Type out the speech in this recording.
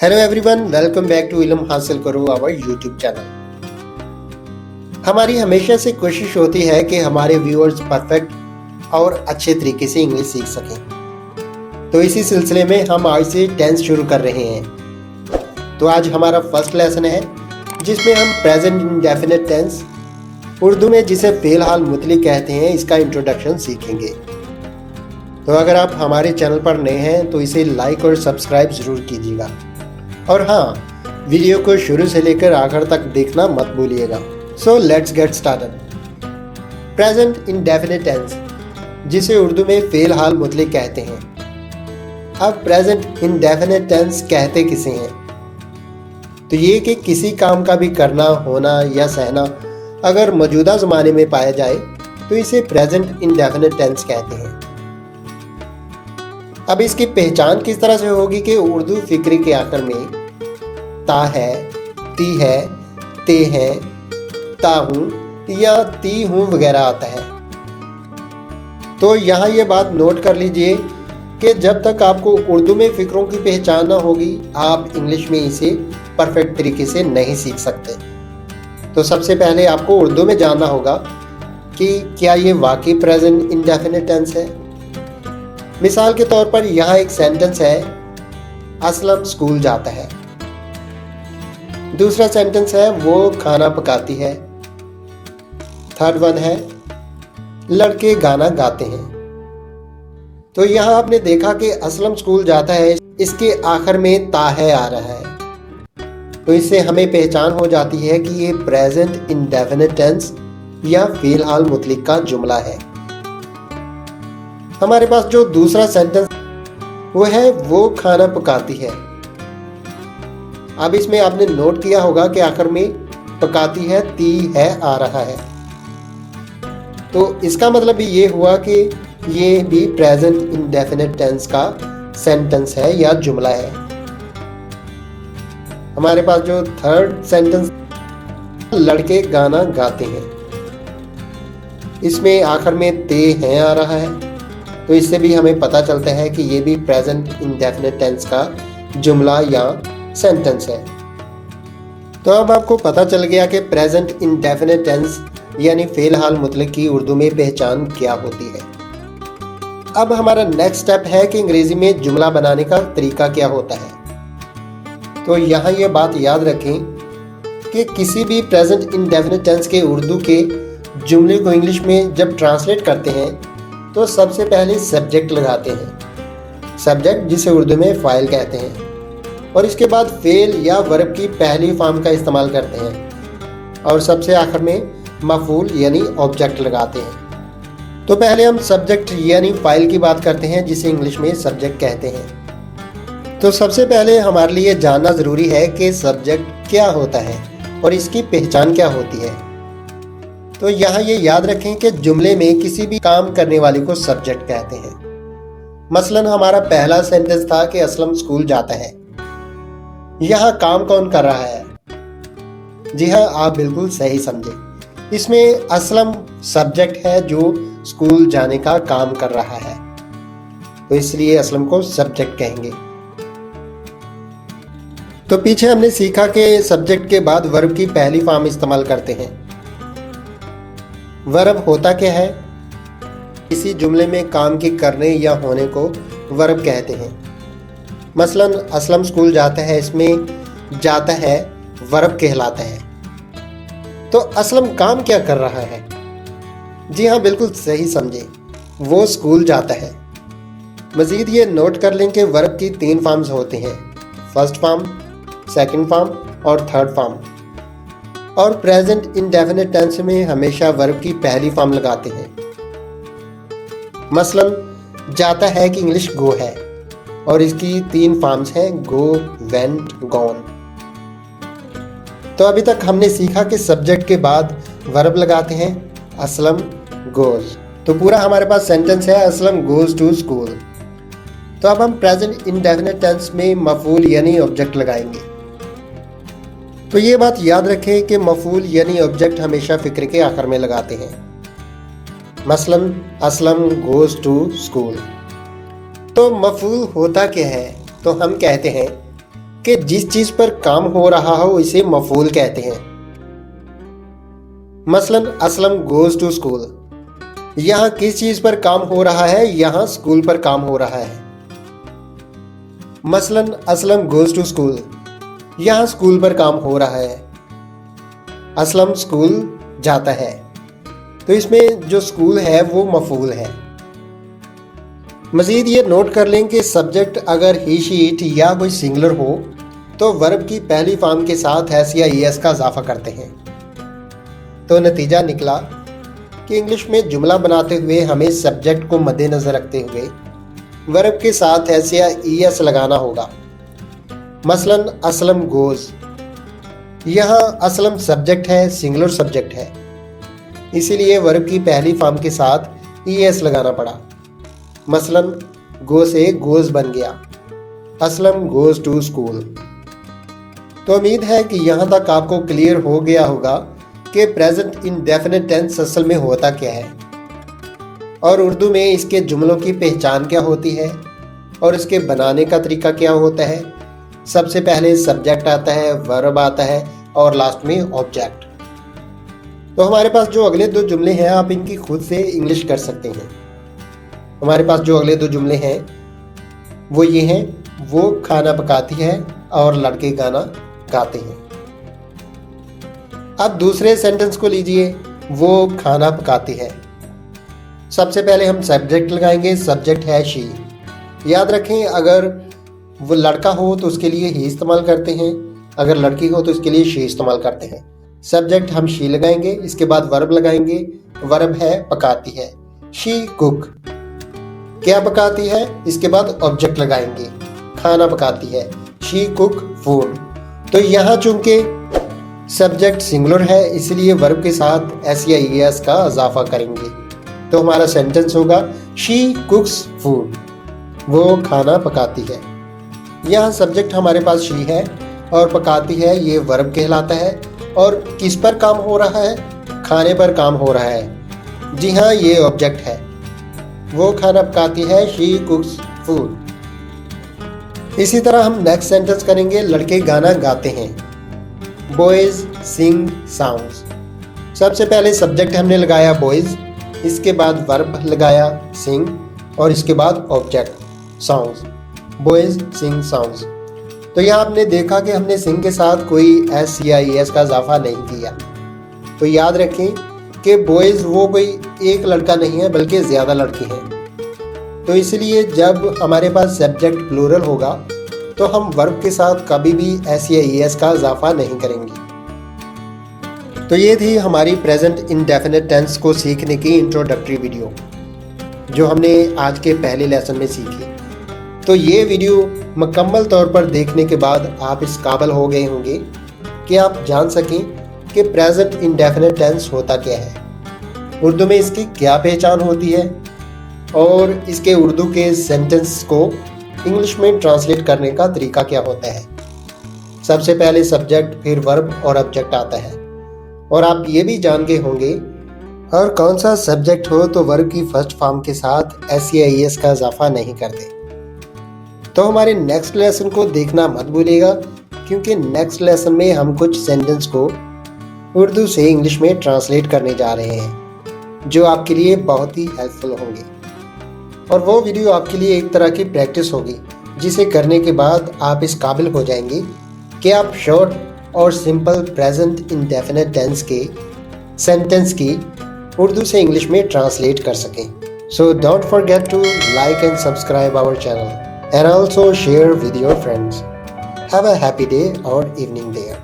Hello everyone, welcome back to इल्म हासिल करो आवर यूट्यूब चैनल। हमारी हमेशा से कोशिश होती है कि हमारे व्यूअर्स परफेक्ट और अच्छे तरीके से इंग्लिश सीख सकें। तो इसी सिलसिले में हम आज से टेंस शुरू कर रहे हैं। तो आज हमारा फर्स्ट लेसन है जिसमें हम प्रेजेंट इंडेफिनिट टेंस, उर्दू में जिसे फ़िलहाल मुतल्लिक कहते हैं, इसका इंट्रोडक्शन सीखेंगे। तो अगर आप हमारे चैनल पर नए हैं तो इसे लाइक और सब्सक्राइब ज़रूर कीजिएगा। और हाँ, वीडियो को शुरू से लेकर आखिर तक देखना मत भूलिएगा। So let's get started. Present indefinite tense, जिसे उर्दू में फ़िलहाल मुतल्लिक कहते हैं। अब प्रेजेंट इंडेफिनिट टेंस कहते किसे हैं? तो ये कि किसी काम का भी करना, होना या सहना अगर मौजूदा ज़माने में पाया जाए तो इसे प्रेजेंट इंडेफिनिट टेंस कहते हैं। अब इसकी पहचान किस तरह से होगी कि उर्दू फिक्रे के आखिर में ता है, ती है, ते है, ता हूँ या ती हूँ वगैरह आता है। तो यहाँ ये बात नोट कर लीजिए कि जब तक आपको उर्दू में फिक्रों की पहचान ना होगी, आप इंग्लिश में इसे परफेक्ट तरीके से नहीं सीख सकते। तो सबसे पहले आपको उर्दू में जानना होगा कि क्या ये वाकई प्रेजेंट इंडेफिनिट टेंस है। मिसाल के तौर पर यहाँ एक सेंटेंस है, असलम स्कूल जाता है। दूसरा सेंटेंस है, वो खाना पकाती है। थर्ड वन है, लड़के गाना गाते हैं। तो यहाँ आपने देखा कि असलम स्कूल जाता है, इसके आखिर में ता है आ रहा है। तो इससे हमें पहचान हो जाती है कि ये प्रेजेंट इंडेफिनिट टेंस या फ़िलहाल मुतल्लिक का जुमला है। हमारे पास जो दूसरा सेंटेंस वो है, वो खाना पकाती है। अब इसमें आपने नोट किया होगा कि आखिर में पकाती है, ती है आ रहा है। तो इसका मतलब भी ये हुआ कि ये भी प्रेजेंट इंडेफिनिट टेंस का सेंटेंस है या जुमला है। हमारे पास जो थर्ड सेंटेंस, लड़के गाना गाते हैं, इसमें आखिर में ते हैं आ रहा है। तो इससे भी हमें पता चलता है कि ये भी प्रेजेंट इंडेफिनिट टेंस का जुमला या सेंटेंस है। तो अब आपको पता चल गया कि प्रेजेंट इंडेफिनिट टेंस यानी फ़िलहाल मुतल्लिक की उर्दू में पहचान क्या होती है। अब हमारा नेक्स्ट स्टेप है कि अंग्रेजी में जुमला बनाने का तरीका क्या होता है। तो यहाँ ये बात याद रखें कि किसी भी प्रेजेंट इंडेफिनिट टेंस के उर्दू के जुमले को इंग्लिश में जब ट्रांसलेट करते हैं तो सबसे पहले सब्जेक्ट लगाते हैं, सब्जेक्ट जिसे उर्दू में फ़ाइल कहते हैं, और इसके बाद फेल या वर्ब की पहली फॉर्म का इस्तेमाल करते हैं, और सबसे आखिर में मफूल यानी ऑब्जेक्ट लगाते हैं। तो पहले हम सब्जेक्ट यानी फ़ाइल की बात करते हैं, जिसे इंग्लिश में सब्जेक्ट कहते हैं। तो सबसे पहले हमारे लिए जानना ज़रूरी है कि सब्जेक्ट क्या होता है और इसकी पहचान क्या होती है। तो यहाँ ये याद रखें कि जुमले में किसी भी काम करने वाले को सब्जेक्ट कहते हैं। मसलन हमारा पहला सेंटेंस था कि असलम स्कूल जाता है। यहाँ काम कौन कर रहा है? जी हाँ, आप बिल्कुल सही समझे। इसमें असलम सब्जेक्ट है जो स्कूल जाने का काम कर रहा है, तो इसलिए असलम को सब्जेक्ट कहेंगे। तो पीछे हमने सीखा कि सब्जेक्ट के बाद वर्ब की पहली फॉर्म इस्तेमाल करते हैं। वर्ब होता क्या है? इसी जुमले में काम के करने या होने को वर्ब कहते हैं। मसलन असलम स्कूल जाता है, इसमें जाता है वर्ब कहलाता है। तो असलम काम क्या कर रहा है? जी हाँ, बिल्कुल सही समझे, वो स्कूल जाता है। मज़ीद ये नोट कर लें कि वर्ब की 3 फॉर्म्स होते हैं, फर्स्ट फॉर्म, सेकंड फॉर्म और थर्ड फॉर्म। और प्रेजेंट इंडेफिनिट टेंस में हमेशा वर्ब की पहली फॉर्म लगाते हैं। मसलन जाता है कि इंग्लिश गो है, और इसकी 3 फॉर्म्स हैं, गो, वेंट, गॉन। तो अभी तक हमने सीखा कि सब्जेक्ट के बाद वर्ब लगाते हैं, असलम गोज। तो पूरा हमारे पास सेंटेंस है, असलम गोज टू स्कूल। तो अब हम प्रेजेंट इंडेफिनिट टेंस में मफूल यानी ऑब्जेक्ट लगाएंगे। तो ये बात याद रखें कि मफूल यानी ऑब्जेक्ट हमेशा फिक्र के आखिर में लगाते हैं। मसलन असलम गोज टू स्कूल। तो मफूल होता क्या है? तो हम कहते हैं कि जिस चीज पर काम हो रहा हो इसे मफूल कहते हैं। मसलन असलम गोज टू स्कूल, यहाँ किस चीज पर काम हो रहा है? यहाँ स्कूल पर काम हो रहा है। मसलन असलम गोज टू स्कूल, यहाँ स्कूल पर काम हो रहा है। असलम स्कूल जाता है, तो इसमें जो स्कूल है वो मफूल है। मजीद ये नोट कर लें कि सब्जेक्ट अगर ही शी इट या कोई सिंगुलर हो तो वर्ब की पहली फॉर्म के साथ एस या ईएस का इजाफा करते हैं। तो नतीजा निकला कि इंग्लिश में जुमला बनाते हुए हमें सब्जेक्ट को मद्देनजर रखते हुए वर्ब के साथ एस या ईएस लगाना होगा। मसलन असलम गोज, यहाँ असलम सब्जेक्ट है, सिंगुलर सब्जेक्ट है, इसीलिए वर्ब की पहली फॉर्म के साथ ईएस लगाना पड़ा। मसलन गो से गोज बन गया, असलम गोज टू स्कूल। तो उम्मीद है कि यहाँ तक आपको क्लियर हो गया होगा कि प्रेजेंट इंडेफिनिट टेंस असल में होता क्या है और उर्दू में इसके जुमलों की पहचान क्या होती है और इसके बनाने का तरीका क्या होता है। सबसे पहले सब्जेक्ट आता है, वर्ब आता है और लास्ट में ऑब्जेक्ट। तो हमारे पास जो अगले दो जुमले हैं आप इनकी खुद से इंग्लिश कर सकते हैं। हमारे पास जो अगले दो जुमले हैं वो ये हैं, वो खाना पकाती है और लड़के गाना गाते हैं। अब दूसरे सेंटेंस को लीजिए, वो खाना पकाती है। सबसे पहले हम सब्जेक्ट लगाएंगे, सब्जेक्ट है शी। याद रखें अगर वो लड़का हो तो उसके लिए ही इस्तेमाल करते हैं, अगर लड़की हो तो इसके लिए शी इस्तेमाल करते हैं। सब्जेक्ट हम शी लगाएंगे, इसके बाद वर्ब लगाएंगे। वर्ब है पकाती है, शी कुक। क्या पकाती है? इसके बाद ऑब्जेक्ट लगाएंगे, खाना पकाती है, शी कुक फूड। तो यहाँ चूंकि सब्जेक्ट सिंगुलर है इसलिए वर्ब के साथ एस या ईएस का इजाफा करेंगे। तो हमारा सेंटेंस होगा शी कुक्स फूड, वो खाना पकाती है। यहाँ सब्जेक्ट हमारे पास शी है और पकाती है ये वर्ब कहलाता है। और किस पर काम हो रहा है? खाने पर काम हो रहा है। जी हाँ, ये ऑब्जेक्ट है, वो खाना पकाती है, शी कुक्स फूड। इसी तरह हम नेक्स्ट सेंटेंस करेंगे, लड़के गाना गाते हैं, बॉयज सिंग सॉन्ग्स। सबसे पहले सब्जेक्ट हमने लगाया बॉयज, इसके बाद वर्ब लगाया सिंग और इसके बाद object songs, boys sing songs. तो यहाँ आपने देखा कि हमने सिंग के साथ कोई एस या ईएस का इजाफा नहीं किया। तो याद रखें कि बॉयज वो कोई एक लड़का नहीं है बल्कि ज़्यादा लड़के हैं। तो इसलिए जब हमारे पास सब्जेक्ट प्लूरल होगा तो हम वर्ब के साथ कभी भी एस या ईएस का इजाफा नहीं करेंगे। तो ये थी हमारी प्रेजेंट इंडेफिनिट टेंस को सीखने की इंट्रोडक्टरी वीडियो जो हमने आज के पहले लेसन में सीखी। तो ये वीडियो मुकम्मल तौर पर देखने के बाद आप इस काबिल हो गए होंगे कि आप जान सकें कि प्रेजेंट इंडेफिनिट टेंस होता क्या है, उर्दू में इसकी क्या पहचान होती है और इसके उर्दू के सेंटेंस को इंग्लिश में ट्रांसलेट करने का तरीका क्या होता है। सबसे पहले सब्जेक्ट, फिर वर्ब और ऑब्जेक्ट आता है। और आप ये भी जान गए होंगे और कौन सा सब्जेक्ट हो तो वर्ब की फर्स्ट फॉर्म के साथ एस या ईएस का इजाफा नहीं करते। तो हमारे नेक्स्ट लेसन को देखना मत भूलिएगा क्योंकि नेक्स्ट लेसन में हम कुछ सेंटेंस को उर्दू से इंग्लिश में ट्रांसलेट करने जा रहे हैं जो आपके लिए बहुत ही हेल्पफुल होंगे। और वो वीडियो आपके लिए एक तरह की प्रैक्टिस होगी जिसे करने के बाद आप इस काबिल हो जाएंगे कि आप शॉर्ट और सिंपल प्रेजेंट इंडेफिनिट टेंस के सेंटेंस की उर्दू से इंग्लिश में ट्रांसलेट कर सकें। So don't forget to like and subscribe our channel and also share with your friends. Have a happy day or evening there.